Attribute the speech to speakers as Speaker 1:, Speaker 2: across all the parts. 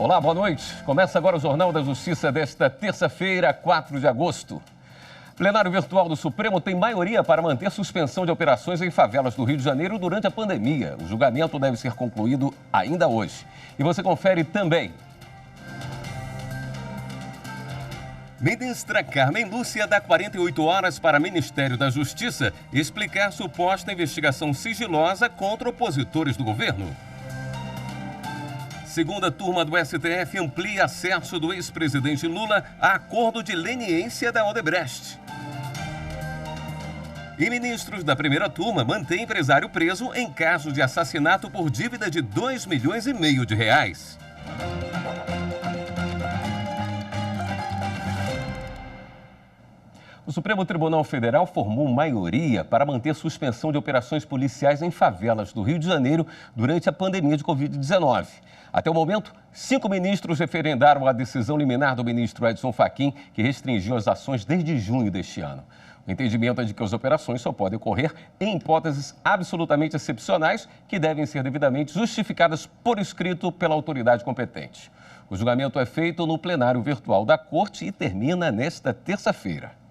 Speaker 1: Olá, boa noite. Começa agora o Jornal da Justiça desta terça-feira, 4 de agosto. Plenário virtual do Supremo tem maioria para manter suspensão de operações em favelas do Rio de Janeiro durante a pandemia. O julgamento deve ser concluído ainda hoje. E você confere também. Ministra Carmen Lúcia dá 48 horas para o Ministério da Justiça explicar suposta investigação sigilosa contra opositores do governo. Segunda turma do STF amplia acesso do ex-presidente Lula a acordo de leniência da Odebrecht. E ministros da primeira turma mantêm empresário preso em caso de assassinato por dívida de R$2,5 milhões. O Supremo Tribunal Federal formou maioria para manter suspensão de operações policiais em favelas do Rio de Janeiro durante a pandemia de Covid-19. Até o momento, 5 ministros referendaram a decisão liminar do ministro Edson Fachin, que restringiu as ações desde junho deste ano. O entendimento é de que as operações só podem ocorrer em hipóteses absolutamente excepcionais que devem ser devidamente justificadas por escrito pela autoridade competente. O julgamento é feito no plenário virtual da Corte e termina nesta terça-feira.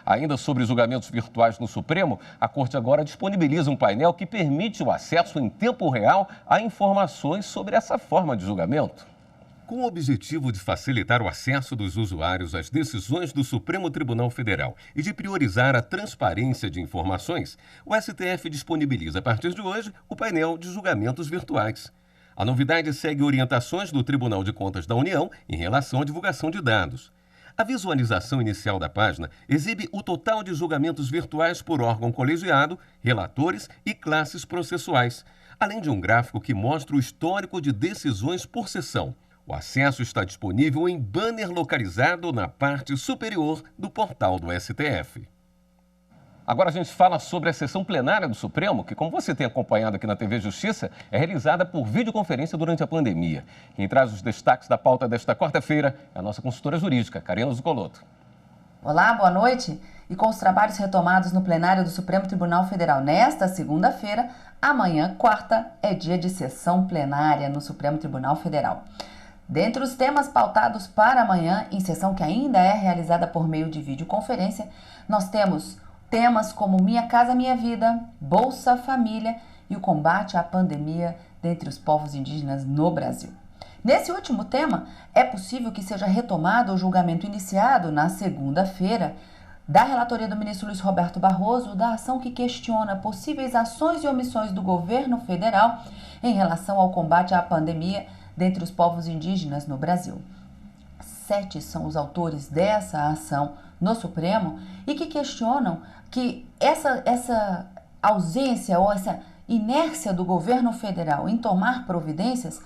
Speaker 1: Ainda sobre julgamentos virtuais no Supremo, a Corte agora disponibiliza um painel que permite o acesso em tempo real a informações sobre essa forma de julgamento. Com o objetivo de facilitar o acesso dos usuários às decisões do Supremo Tribunal Federal e de priorizar a transparência de informações, o STF disponibiliza a partir de hoje o painel de julgamentos virtuais. A novidade segue orientações do Tribunal de Contas da União em relação à divulgação de dados. A visualização inicial da página exibe o total de julgamentos virtuais por órgão colegiado, relatores e classes processuais, além de um gráfico que mostra o histórico de decisões por sessão. O acesso está disponível em banner localizado na parte superior do portal do STF. Agora a gente fala sobre a sessão plenária do Supremo, que, como você tem acompanhado aqui na TV Justiça, é realizada por videoconferência durante a pandemia. Quem traz os destaques da pauta desta quarta-feira é a nossa consultora jurídica, Karina Zuccolotto.
Speaker 2: Olá, boa noite. E com os trabalhos retomados no plenário do Supremo Tribunal Federal nesta segunda-feira, amanhã, quarta, é dia de sessão plenária no Supremo Tribunal Federal. Dentre os temas pautados para amanhã, em sessão que ainda é realizada por meio de videoconferência, nós temos temas como Minha Casa Minha Vida, Bolsa Família e o combate à pandemia dentre os povos indígenas no Brasil. Nesse último tema, é possível que seja retomado o julgamento iniciado na segunda-feira da relatoria do ministro Luiz Roberto Barroso da ação que questiona possíveis ações e omissões do governo federal em relação ao combate à pandemia dentre os povos indígenas no Brasil. 7 são os autores dessa ação no Supremo e que questionam que essa ausência ou essa inércia do governo federal em tomar providências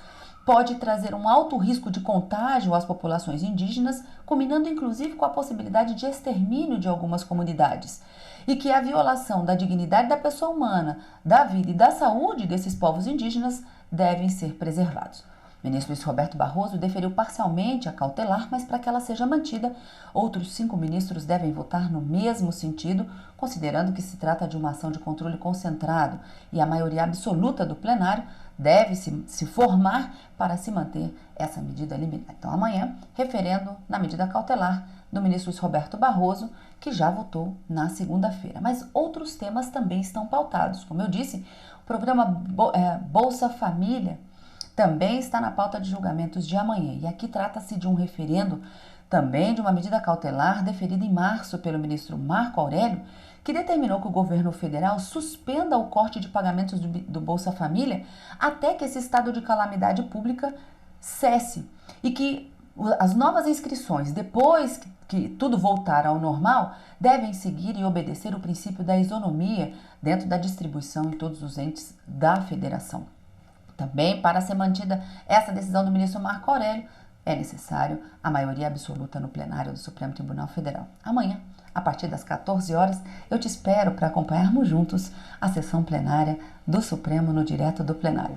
Speaker 2: pode trazer um alto risco de contágio às populações indígenas, combinando inclusive com a possibilidade de extermínio de algumas comunidades, e que a violação da dignidade da pessoa humana, da vida e da saúde desses povos indígenas devem ser preservados. O ministro Luiz Roberto Barroso deferiu parcialmente a cautelar, mas para que ela seja mantida, outros 5 ministros devem votar no mesmo sentido, considerando que se trata de uma ação de controle concentrado e a maioria absoluta do plenário deve se formar para se manter essa medida liminar. Então, amanhã, referendo na medida cautelar do ministro Luiz Roberto Barroso, que já votou na segunda-feira. Mas outros temas também estão pautados. Como eu disse, o programa Bolsa Família também está na pauta de julgamentos de amanhã. E aqui trata-se de um referendo, também de uma medida cautelar deferida em março pelo ministro Marco Aurélio, que determinou que o governo federal suspenda o corte de pagamentos do Bolsa Família até que esse estado de calamidade pública cesse e que as novas inscrições, depois que tudo voltar ao normal, devem seguir e obedecer o princípio da isonomia dentro da distribuição em todos os entes da federação. Também, para ser mantida essa decisão do ministro Marco Aurélio, é necessário a maioria absoluta no plenário do Supremo Tribunal Federal. Amanhã, a partir das 14 horas, eu te espero para acompanharmos juntos a sessão plenária do Supremo no Direto do Plenário.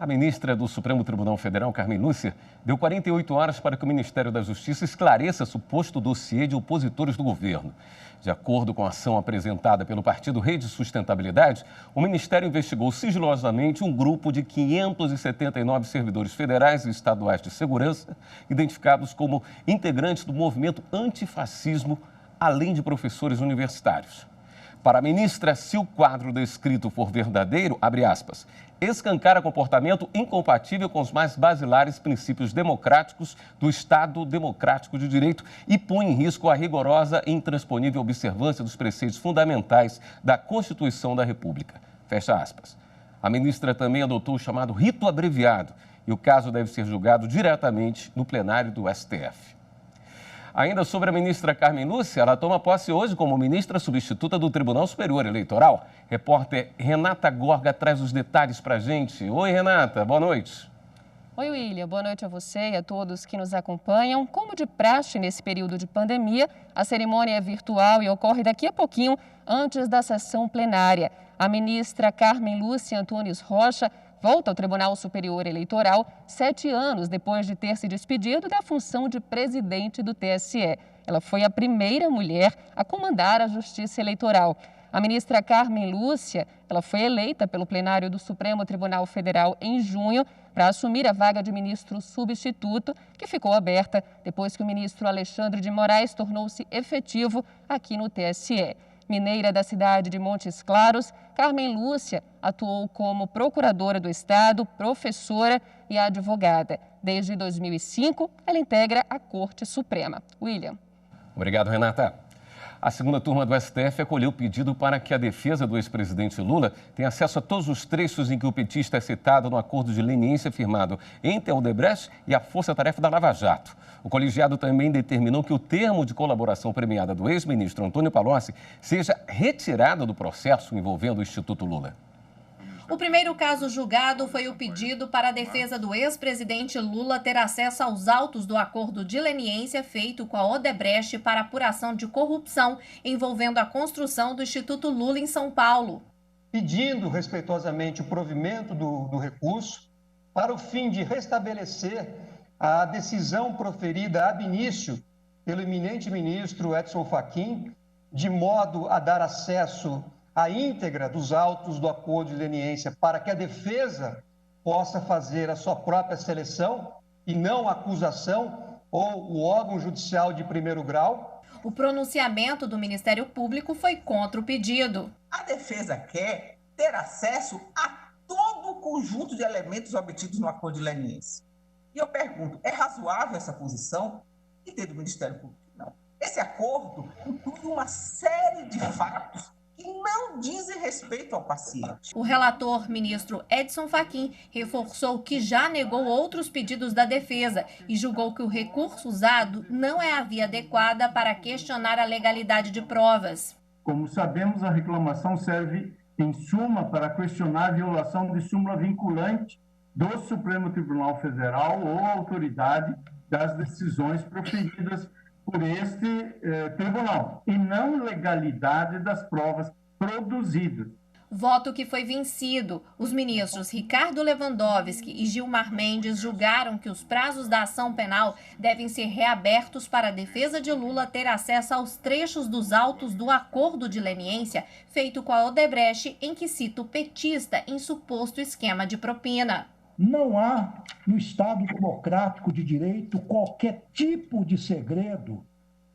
Speaker 1: A ministra do Supremo Tribunal Federal, Carmen Lúcia, deu 48 horas para que o Ministério da Justiça esclareça suposto dossiê de opositores do governo. De acordo com a ação apresentada pelo partido Rede Sustentabilidade, o Ministério investigou sigilosamente um grupo de 579 servidores federais e estaduais de segurança, identificados como integrantes do movimento antifascismo, além de professores universitários. Para a ministra, se o quadro descrito for verdadeiro, abre aspas, escancara comportamento incompatível com os mais basilares princípios democráticos do Estado Democrático de Direito e põe em risco a rigorosa e intransponível observância dos preceitos fundamentais da Constituição da República. Fecha aspas. A ministra também adotou o chamado rito abreviado e o caso deve ser julgado diretamente no plenário do STF. Ainda sobre a ministra Carmen Lúcia, ela toma posse hoje como ministra substituta do Tribunal Superior Eleitoral. Repórter Renata Gorga traz os detalhes para a gente. Oi, Renata, boa noite.
Speaker 3: Oi, William, boa noite a você e a todos que nos acompanham. Como de praxe nesse período de pandemia, a cerimônia é virtual e ocorre daqui a pouquinho, antes da sessão plenária. A ministra Carmen Lúcia Antunes Rocha volta ao Tribunal Superior Eleitoral 7 anos depois de ter se despedido da função de presidente do TSE. Ela foi a primeira mulher a comandar a Justiça Eleitoral. A ministra Carmen Lúcia, ela foi eleita pelo plenário do Supremo Tribunal Federal em junho para assumir a vaga de ministro substituto, que ficou aberta depois que o ministro Alexandre de Moraes tornou-se efetivo aqui no TSE. Mineira da cidade de Montes Claros, Carmen Lúcia atuou como procuradora do Estado, professora e advogada. Desde 2005, ela integra a Corte Suprema. William.
Speaker 1: Obrigado, Renata. A segunda turma do STF acolheu o pedido para que a defesa do ex-presidente Lula tenha acesso a todos os trechos em que o petista é citado no acordo de leniência firmado entre a Odebrecht e a Força Tarefa da Lava Jato. O colegiado também determinou que o termo de colaboração premiada do ex-ministro Antônio Palocci seja retirado do processo envolvendo o Instituto Lula.
Speaker 4: O primeiro caso julgado foi o pedido para a defesa do ex-presidente Lula ter acesso aos autos do acordo de leniência feito com a Odebrecht para apuração de corrupção envolvendo a construção do Instituto Lula em São Paulo.
Speaker 5: Pedindo respeitosamente o provimento do recurso para o fim de restabelecer a decisão proferida ab início pelo eminente ministro Edson Fachin, de modo a dar acesso à íntegra dos autos do acordo de leniência para que a defesa possa fazer a sua própria seleção e não a acusação ou o órgão judicial de primeiro grau.
Speaker 4: O pronunciamento do Ministério Público foi contra o pedido.
Speaker 6: A defesa quer ter acesso a todo o conjunto de elementos obtidos no acordo de leniência. E eu pergunto, é razoável essa posição? E tem do Ministério Público? Não. Esse acordo inclui uma série de fatos que não dizem respeito ao paciente.
Speaker 4: O relator, ministro Edson Fachin, reforçou que já negou outros pedidos da defesa e julgou que o recurso usado não é a via adequada para questionar a legalidade de provas.
Speaker 7: Como sabemos, a reclamação serve, em suma, para questionar a violação de súmula vinculante do Supremo Tribunal Federal ou autoridade das decisões proferidas por este tribunal, e não legalidade das provas produzidas.
Speaker 4: Voto que foi vencido. Os ministros Ricardo Lewandowski e Gilmar Mendes julgaram que os prazos da ação penal devem ser reabertos para a defesa de Lula ter acesso aos trechos dos autos do acordo de leniência feito com a Odebrecht, em que cita o petista em suposto esquema de propina.
Speaker 8: Não há, no Estado democrático de direito, qualquer tipo de segredo,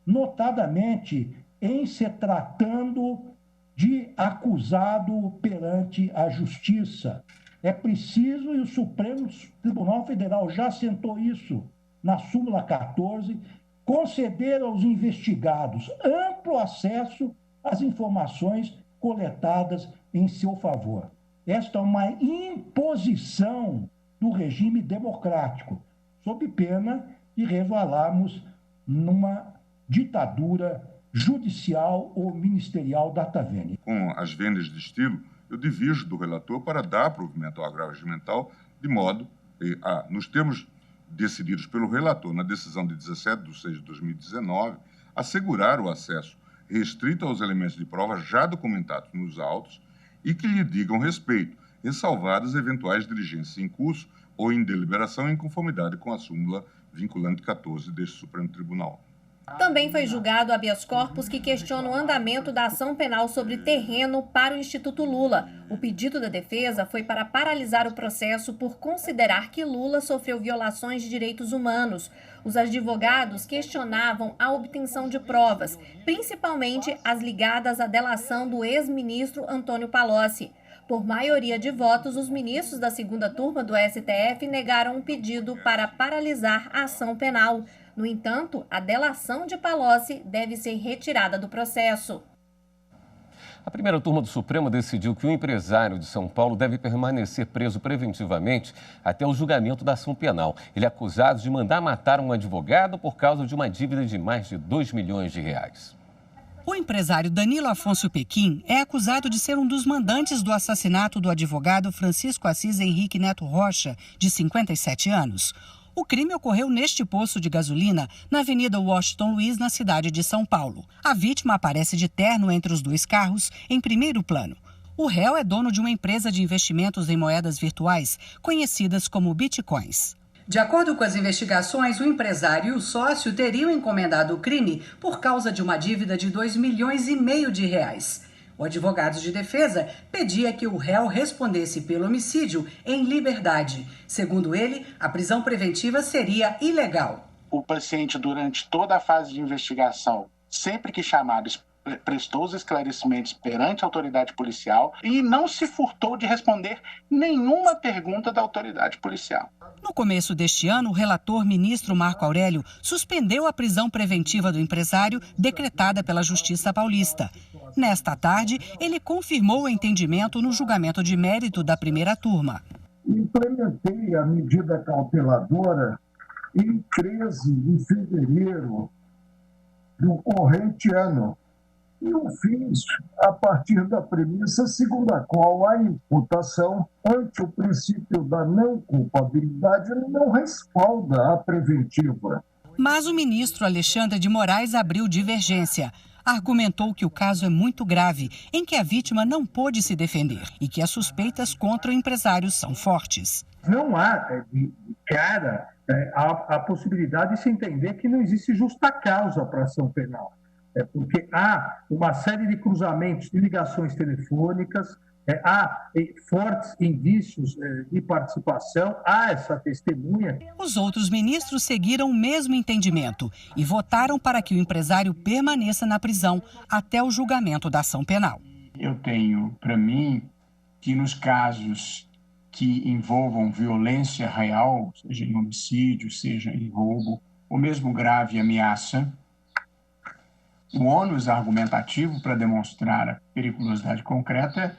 Speaker 8: notadamente em se tratando de acusado perante a Justiça. É preciso, e o Supremo Tribunal Federal já assentou isso na súmula 14, conceder aos investigados amplo acesso às informações coletadas em seu favor. Esta é uma imposição do regime democrático, sob pena de resvalarmos numa ditadura judicial ou ministerial data vênia.
Speaker 9: Com as vênias de estilo, eu divirjo do relator para dar provimento ao agravo regimental, de modo a, nos termos decididos pelo relator na decisão de 17/6/2019, assegurar o acesso restrito aos elementos de prova já documentados nos autos e que lhe digam respeito, ressalvadas eventuais diligências em curso ou em deliberação em conformidade com a súmula vinculante 14 deste Supremo Tribunal.
Speaker 4: Também foi julgado habeas corpus que questiona o andamento da ação penal sobre terreno para o Instituto Lula. O pedido da defesa foi para paralisar o processo por considerar que Lula sofreu violações de direitos humanos. Os advogados questionavam a obtenção de provas, principalmente as ligadas à delação do ex-ministro Antônio Palocci. Por maioria de votos, os ministros da segunda turma do STF negaram um pedido para paralisar a ação penal. No entanto, a delação de Palocci deve ser retirada do processo.
Speaker 1: A primeira turma do Supremo decidiu que o empresário de São Paulo deve permanecer preso preventivamente até o julgamento da ação penal. Ele é acusado de mandar matar um advogado por causa de uma dívida de mais de 2 milhões de reais.
Speaker 10: O empresário Danilo Afonso Pequim é acusado de ser um dos mandantes do assassinato do advogado Francisco Assis Henrique Neto Rocha, de 57 anos. O crime ocorreu neste posto de gasolina, na Avenida Washington Luiz, na cidade de São Paulo. A vítima aparece de terno entre os dois carros, em primeiro plano. O réu é dono de uma empresa de investimentos em moedas virtuais, conhecidas como bitcoins. De acordo com as investigações, o empresário e o sócio teriam encomendado o crime por causa de uma dívida de 2,5 milhões de reais. O advogado de defesa pedia que o réu respondesse pelo homicídio em liberdade. Segundo ele, a prisão preventiva seria ilegal.
Speaker 11: O paciente, durante toda a fase de investigação, sempre que chamado, prestou os esclarecimentos perante a autoridade policial e não se furtou de responder nenhuma pergunta da autoridade policial.
Speaker 10: No começo deste ano, o relator ministro Marco Aurélio suspendeu a prisão preventiva do empresário decretada pela Justiça Paulista. Nesta tarde, ele confirmou o entendimento no julgamento de mérito da primeira turma.
Speaker 8: Implementei a medida cauteladora em 13 de fevereiro do corrente ano. E o fiz a partir da premissa segundo a qual a imputação, ante o princípio da não culpabilidade, não respalda a preventiva.
Speaker 10: Mas o ministro Alexandre de Moraes abriu divergência. Argumentou que o caso é muito grave, em que a vítima não pôde se defender e que as suspeitas contra o empresário são fortes.
Speaker 7: Não há, de cara, a possibilidade de se entender que não existe justa causa para a ação penal. Porque há uma série de cruzamentos de ligações telefônicas, há fortes indícios de participação, há essa testemunha.
Speaker 10: Os outros ministros seguiram o mesmo entendimento e votaram para que o empresário permaneça na prisão até o julgamento da ação penal.
Speaker 12: Eu tenho para mim que nos casos que envolvam violência real, seja em homicídio, seja em roubo, ou mesmo grave ameaça, o ônus argumentativo para demonstrar a periculosidade concreta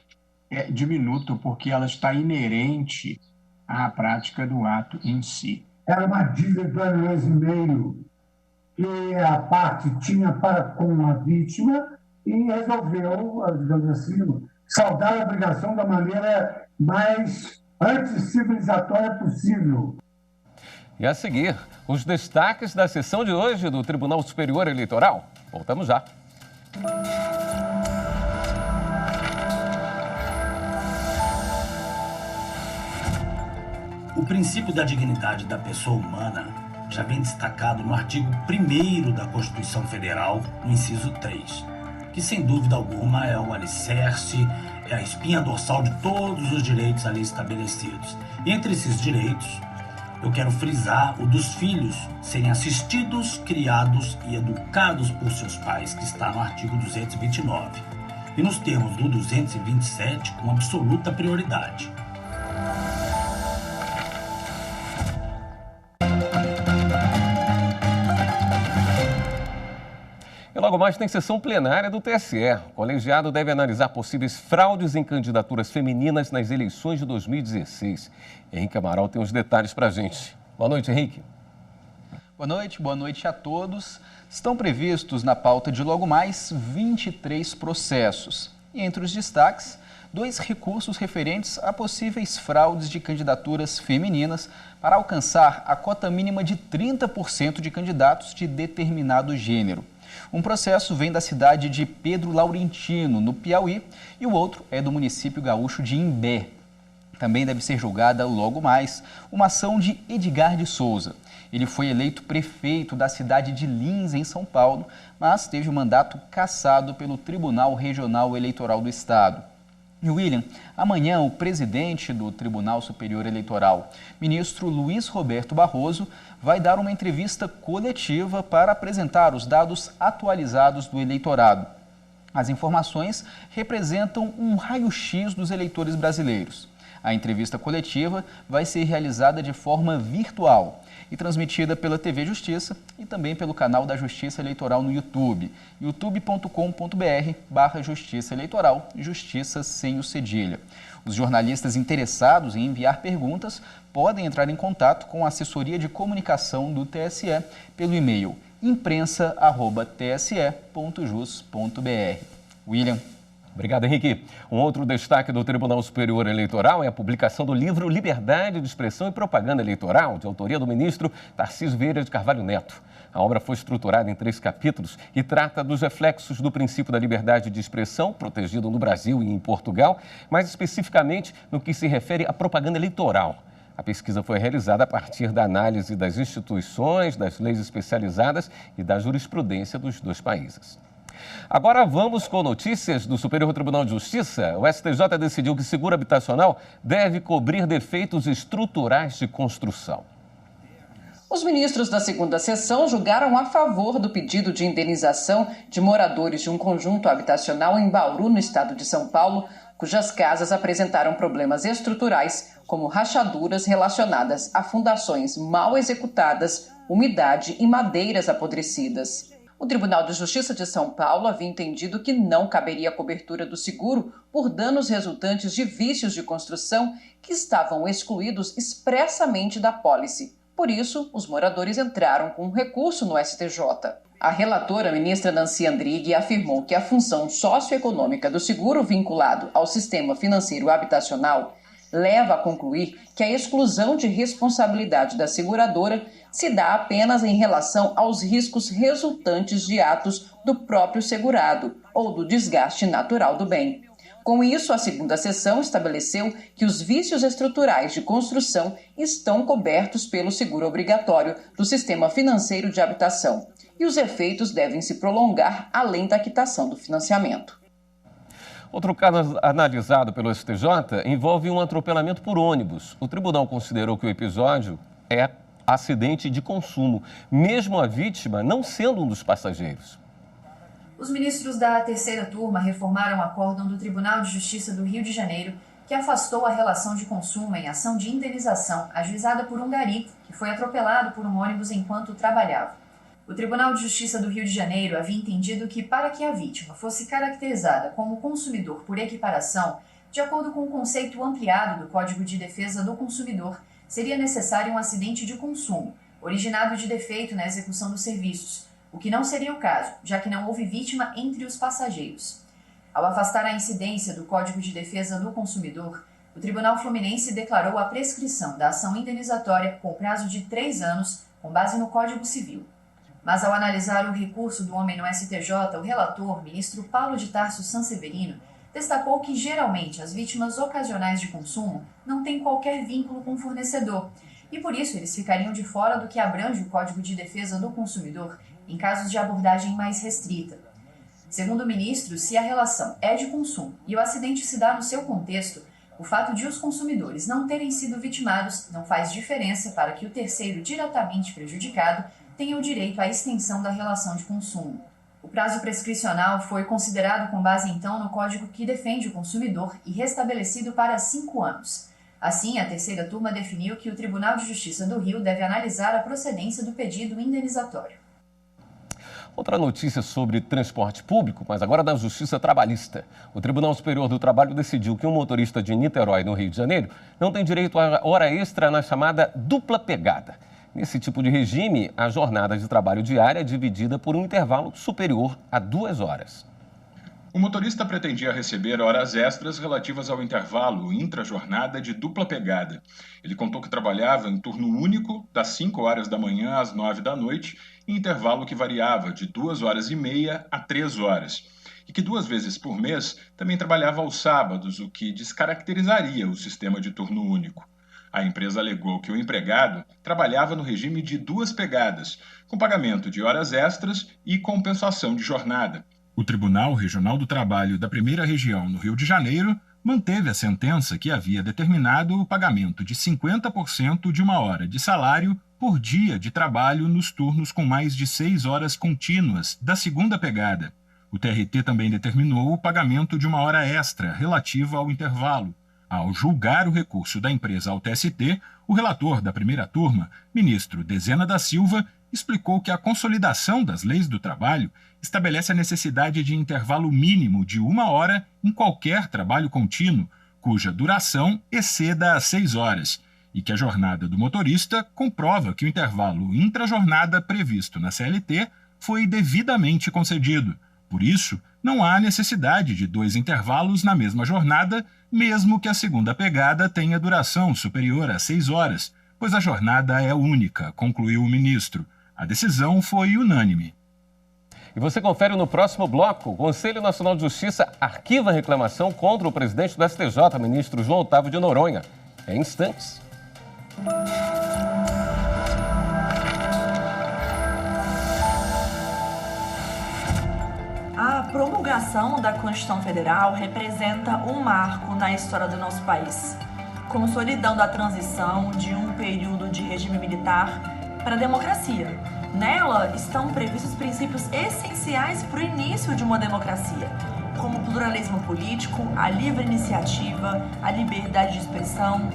Speaker 12: é diminuto, porque ela está inerente à prática do ato em si.
Speaker 8: Era uma dívida de 2,5 milhões que a parte tinha para com a vítima e resolveu, digamos assim, saldar a obrigação da maneira mais anticivilizatória possível.
Speaker 1: E a seguir, os destaques da sessão de hoje do Tribunal Superior Eleitoral. Voltamos já.
Speaker 13: O princípio da dignidade da pessoa humana já vem destacado no artigo 1º da Constituição Federal, no inciso 3, que sem dúvida alguma é o alicerce, é a espinha dorsal de todos os direitos ali estabelecidos. E entre esses direitos, eu quero frisar o dos filhos serem assistidos, criados e educados por seus pais, que está no artigo 229. E nos termos do 227, com absoluta prioridade.
Speaker 1: E logo mais tem sessão plenária do TSE. O colegiado deve analisar possíveis fraudes em candidaturas femininas nas eleições de 2016. Henrique Amaral tem os detalhes para a gente. Boa noite, Henrique.
Speaker 14: Boa noite a todos. Estão previstos na pauta de logo mais 23 processos. E entre os destaques, 2 recursos referentes a possíveis fraudes de candidaturas femininas para alcançar a cota mínima de 30% de candidatos de determinado gênero. Um processo vem da cidade de Pedro Laurentino, no Piauí, e o outro é do município gaúcho de Imbé. Também deve ser julgada logo mais uma ação de Edgar de Souza. Ele foi eleito prefeito da cidade de Lins, em São Paulo, mas teve o mandato cassado pelo Tribunal Regional Eleitoral do Estado. E William, amanhã o presidente do Tribunal Superior Eleitoral, ministro Luiz Roberto Barroso, vai dar uma entrevista coletiva para apresentar os dados atualizados do eleitorado. As informações representam um raio-x dos eleitores brasileiros. A entrevista coletiva vai ser realizada de forma virtual e transmitida pela TV Justiça e também pelo canal da Justiça Eleitoral no YouTube, youtube.com.br/Justiça Eleitoral, Justiça sem o cedilha. Os jornalistas interessados em enviar perguntas podem entrar em contato com a assessoria de comunicação do TSE pelo e-mail imprensa@tse.jus.br. William.
Speaker 1: Obrigado, Henrique. Um outro destaque do Tribunal Superior Eleitoral é a publicação do livro Liberdade de Expressão e Propaganda Eleitoral, de autoria do ministro Tarcísio Vieira de Carvalho Neto. A obra foi estruturada em 3 capítulos e trata dos reflexos do princípio da liberdade de expressão, protegido no Brasil e em Portugal, mais especificamente no que se refere à propaganda eleitoral. A pesquisa foi realizada a partir da análise das instituições, das leis especializadas e da jurisprudência dos 2 países. Agora vamos com notícias do Superior Tribunal de Justiça. O STJ decidiu que seguro habitacional deve cobrir defeitos estruturais de construção.
Speaker 15: Os ministros da segunda sessão julgaram a favor do pedido de indenização de moradores de um conjunto habitacional em Bauru, no estado de São Paulo, cujas casas apresentaram problemas estruturais, como rachaduras relacionadas a fundações mal executadas, umidade e madeiras apodrecidas. O Tribunal de Justiça de São Paulo havia entendido que não caberia a cobertura do seguro por danos resultantes de vícios de construção que estavam excluídos expressamente da pólice. Por isso, os moradores entraram com um recurso no STJ. A relatora, ministra Nancy Andrighi, afirmou que a função socioeconômica do seguro vinculado ao sistema financeiro habitacional leva a concluir que a exclusão de responsabilidade da seguradora se dá apenas em relação aos riscos resultantes de atos do próprio segurado ou do desgaste natural do bem. Com isso, a segunda sessão estabeleceu que os vícios estruturais de construção estão cobertos pelo seguro obrigatório do sistema financeiro de habitação e os efeitos devem se prolongar além da quitação do financiamento.
Speaker 1: Outro caso analisado pelo STJ envolve um atropelamento por ônibus. O tribunal considerou que o episódio é acidente de consumo, mesmo a vítima não sendo um dos passageiros.
Speaker 16: Os ministros da terceira turma reformaram o acórdão do Tribunal de Justiça do Rio de Janeiro, que afastou a relação de consumo em ação de indenização ajuizada por um gari que foi atropelado por um ônibus enquanto trabalhava. O Tribunal de Justiça do Rio de Janeiro havia entendido que, para que a vítima fosse caracterizada como consumidor por equiparação, de acordo com o conceito ampliado do Código de Defesa do Consumidor, seria necessário um acidente de consumo, originado de defeito na execução dos serviços, o que não seria o caso, já que não houve vítima entre os passageiros. Ao afastar a incidência do Código de Defesa do Consumidor, o Tribunal Fluminense declarou a prescrição da ação indenizatória com prazo de 3 anos, com base no Código Civil. Mas ao analisar o recurso do homem no STJ, o relator, ministro Paulo de Tarso Sanseverino, destacou que geralmente as vítimas ocasionais de consumo não têm qualquer vínculo com o fornecedor e por isso eles ficariam de fora do que abrange o Código de Defesa do Consumidor em casos de abordagem mais restrita. Segundo o ministro, se a relação é de consumo e o acidente se dá no seu contexto, o fato de os consumidores não terem sido vitimados não faz diferença para que o terceiro diretamente prejudicado tenha o direito à extensão da relação de consumo. O prazo prescricional foi considerado com base, então, no Código que defende o consumidor e restabelecido para 5 anos. Assim, a terceira turma definiu que o Tribunal de Justiça do Rio deve analisar a procedência do pedido indenizatório.
Speaker 1: Outra notícia sobre transporte público, mas agora da Justiça Trabalhista. O Tribunal Superior do Trabalho decidiu que um motorista de Niterói, no Rio de Janeiro, não tem direito a hora extra na chamada dupla pegada. Nesse tipo de regime, a jornada de trabalho diária é dividida por um intervalo superior a 2 horas.
Speaker 17: O motorista pretendia receber horas extras relativas ao intervalo intra-jornada de dupla pegada. Ele contou que trabalhava em turno único, das 5 horas da manhã às 9 da noite, em intervalo que variava de 2 horas e meia a 3 horas. e que 2 vezes por mês também trabalhava aos sábados, o que descaracterizaria o sistema de turno único. A empresa alegou que o empregado trabalhava no regime de 2 pegadas, com pagamento de horas extras e compensação de jornada. O Tribunal Regional do Trabalho da Primeira Região, no Rio de Janeiro, manteve a sentença que havia determinado o pagamento de 50% de 1 hora de salário por dia de trabalho nos turnos com mais de 6 horas contínuas da segunda pegada. O TRT também determinou o pagamento de 1 hora extra relativa ao intervalo. Ao julgar o recurso da empresa ao TST, o relator da primeira turma, ministro Dezena da Silva, explicou que a consolidação das leis do trabalho estabelece a necessidade de intervalo mínimo de 1 hora em qualquer trabalho contínuo, cuja duração exceda as 6 horas, e que a jornada do motorista comprova que o intervalo intrajornada previsto na CLT foi devidamente concedido. Por isso, não há necessidade de 2 intervalos na mesma jornada, mesmo que a segunda pegada tenha duração superior a 6 horas, pois a jornada é única, concluiu o ministro. A decisão foi unânime.
Speaker 1: E você confere no próximo bloco. O Conselho Nacional de Justiça arquiva a reclamação contra o presidente do STJ, ministro João Otávio de Noronha. Em instantes.
Speaker 18: A promulgação da Constituição Federal representa um marco na história do nosso país, consolidando a transição de um período de regime militar para a democracia. Nela estão previstos princípios essenciais para o início de uma democracia, como o pluralismo político, a livre iniciativa, a liberdade de expressão.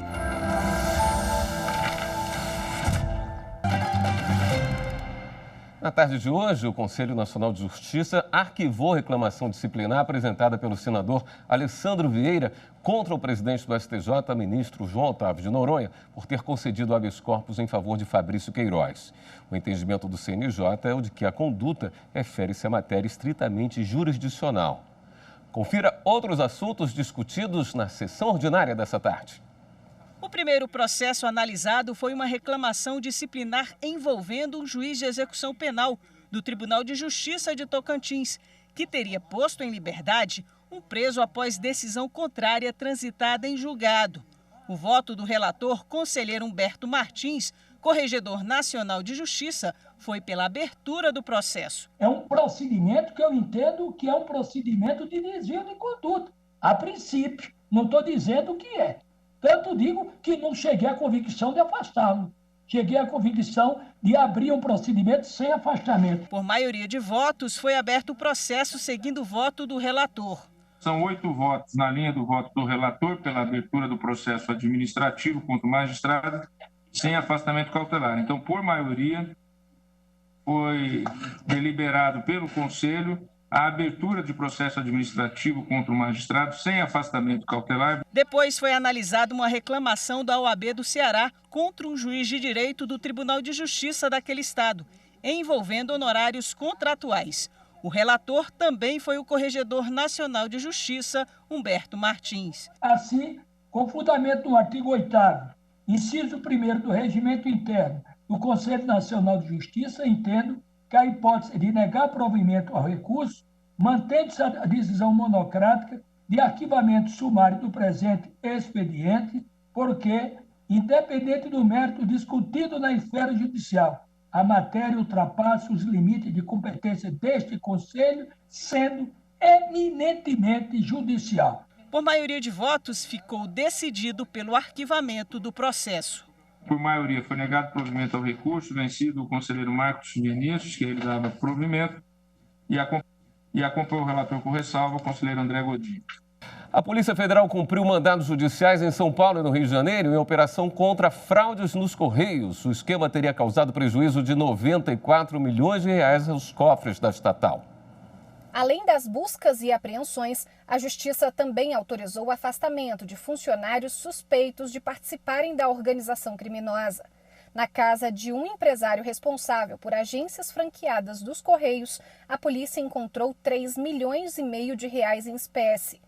Speaker 1: Na tarde de hoje, o Conselho Nacional de Justiça arquivou a reclamação disciplinar apresentada pelo senador Alessandro Vieira contra o presidente do STJ, ministro João Otávio de Noronha, por ter concedido habeas corpus em favor de Fabrício Queiroz. O entendimento do CNJ é o de que a conduta refere-se à matéria estritamente jurisdicional. Confira outros assuntos discutidos na sessão ordinária dessa tarde.
Speaker 19: O primeiro processo analisado foi uma reclamação disciplinar envolvendo um juiz de execução penal do Tribunal de Justiça de Tocantins, que teria posto em liberdade um preso após decisão contrária transitada em julgado. O voto do relator, conselheiro Humberto Martins, corregedor nacional de Justiça, foi pela abertura do processo.
Speaker 8: É um procedimento que eu entendo que é um procedimento de desvio de conduta. A princípio, não estou dizendo o que é. Tanto digo que não cheguei à convicção de afastá-lo. Cheguei à convicção de abrir um procedimento sem afastamento.
Speaker 19: Por maioria de votos, foi aberto o processo seguindo o voto do relator.
Speaker 20: São 8 votos na linha do voto do relator pela abertura do processo administrativo contra o magistrado, sem afastamento cautelar. Então, por maioria, foi deliberado pelo Conselho a abertura de processo administrativo contra o magistrado sem afastamento cautelar.
Speaker 19: Depois foi analisada uma reclamação da OAB do Ceará contra um juiz de direito do Tribunal de Justiça daquele estado, envolvendo honorários contratuais. O relator também foi o Corregedor Nacional de Justiça, Humberto Martins.
Speaker 8: Assim, com fundamento no artigo 8º, inciso 1º do Regimento Interno do Conselho Nacional de Justiça, entendo que a hipótese de negar provimento ao recurso, mantendo-se a decisão monocrática de arquivamento sumário do presente expediente, porque, independente do mérito discutido na esfera judicial, a matéria ultrapassa os limites de competência deste Conselho, sendo eminentemente judicial.
Speaker 19: Por maioria de votos, ficou decidido pelo arquivamento do processo.
Speaker 20: Por maioria, foi negado provimento ao recurso, vencido o conselheiro Marcos Vinícius, que ele dava provimento, e acompanhou o relator por ressalva, o conselheiro André Godinho.
Speaker 1: A Polícia Federal cumpriu mandados judiciais em São Paulo e no Rio de Janeiro em operação contra fraudes nos Correios. O esquema teria causado prejuízo de 94 milhões de reais aos cofres da estatal.
Speaker 21: Além das buscas e apreensões, a Justiça também autorizou o afastamento de funcionários suspeitos de participarem da organização criminosa. Na casa de um empresário responsável por agências franqueadas dos Correios, a polícia encontrou 3,5 milhões de reais em espécie.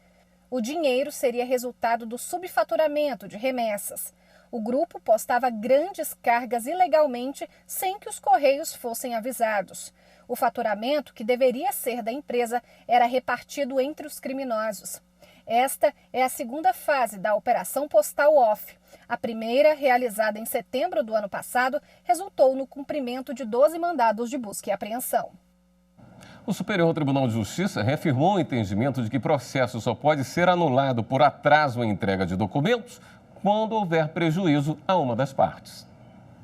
Speaker 21: O dinheiro seria resultado do subfaturamento de remessas. O grupo postava grandes cargas ilegalmente sem que os Correios fossem avisados. O faturamento, que deveria ser da empresa, era repartido entre os criminosos. Esta é a segunda fase da Operação Postal Off. A primeira, realizada em setembro do ano passado, resultou no cumprimento de 12 mandados de busca e apreensão.
Speaker 1: O Superior Tribunal de Justiça reafirmou o entendimento de que processo só pode ser anulado por atraso em entrega de documentos quando houver prejuízo a uma das partes.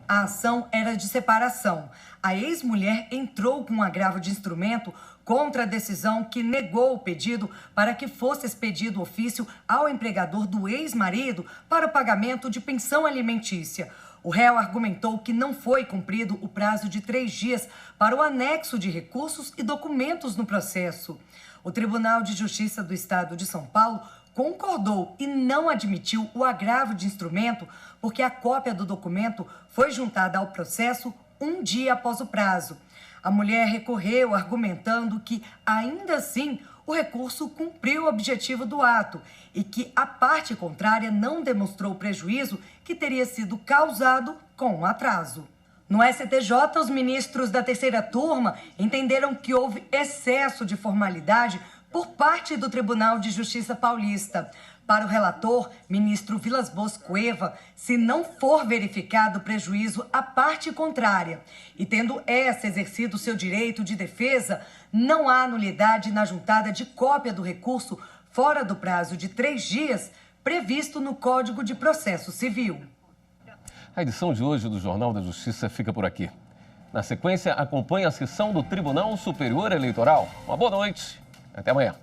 Speaker 2: A ação era de separação. A ex-mulher entrou com um agravo de instrumento contra a decisão que negou o pedido para que fosse expedido ofício ao empregador do ex-marido para o pagamento de pensão alimentícia. O réu argumentou que não foi cumprido o prazo de 3 dias para o anexo de recursos e documentos no processo. O Tribunal de Justiça do Estado de São Paulo concordou e não admitiu o agravo de instrumento porque a cópia do documento foi juntada ao processo 1 dia após o prazo. A mulher recorreu argumentando que, ainda assim, o recurso cumpriu o objetivo do ato e que a parte contrária não demonstrou o prejuízo que teria sido causado com o atraso. No STJ, os ministros da terceira turma entenderam que houve excesso de formalidade por parte do Tribunal de Justiça Paulista. Para o relator, ministro Vilas Boas Cueva, se não for verificado prejuízo à parte contrária e tendo essa exercido seu direito de defesa, não há nulidade na juntada de cópia do recurso fora do prazo de 3 dias previsto no Código de Processo Civil.
Speaker 1: A edição de hoje do Jornal da Justiça fica por aqui. Na sequência, acompanhe a sessão do Tribunal Superior Eleitoral. Uma boa noite. Até amanhã.